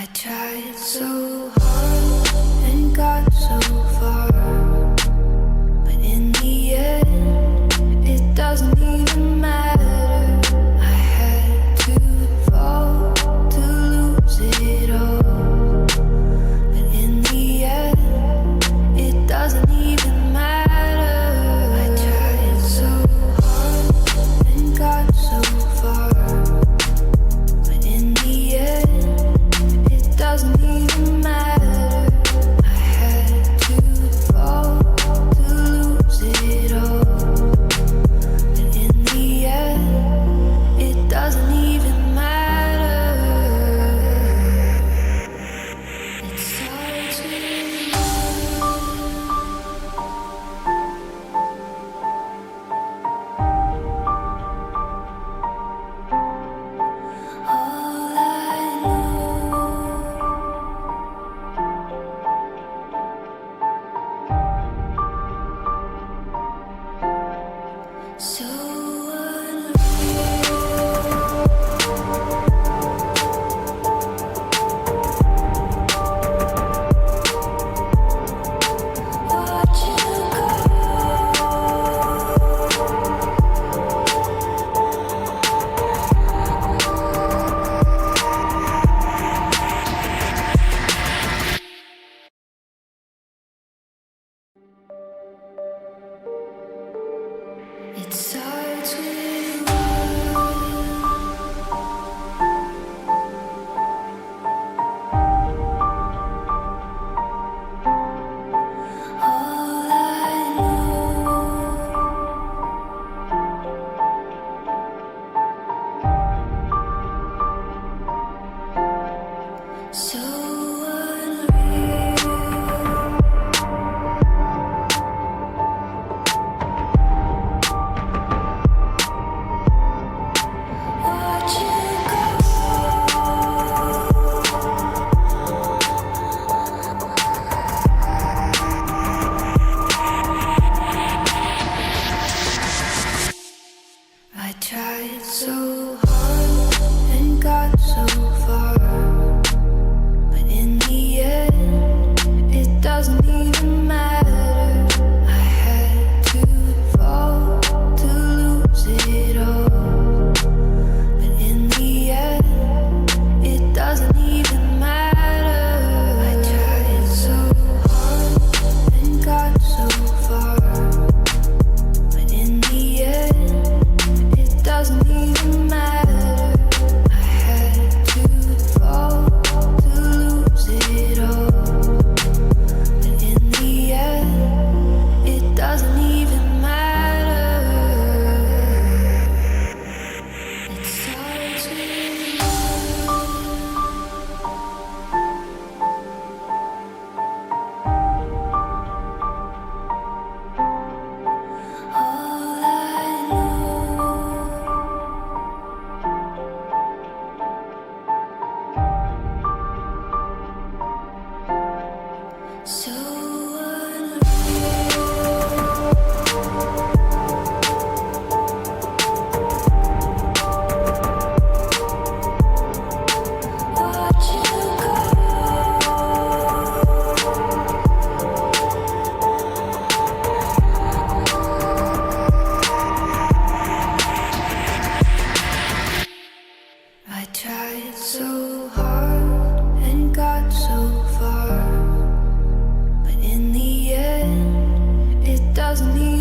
I tried so hard and got so far, but in the end, it doesn't even matter. I had to fall to lose it all, but in the end, it doesn't even matter. I tried so hard and got so far, but in the end, it doesn't even matter. I had to fall to lose it all, but in the end, it doesn't even matter. It starts with all I know. So unreal. Watch you go. It starts with all I know. So unreal. Watch you I tried so hard and got so far, but in the end, it doesn't even matter. I had to fall to lose it all, but in the end, it doesn't even matter. I tried so hard and got so far, but in the end, it doesn't even matter. I had to fall to lose it all, but in the end, it doesn't even matter. It starts with all I know. So unreal. Watch you go. I tried so hard and got so far, but in the end, it doesn't even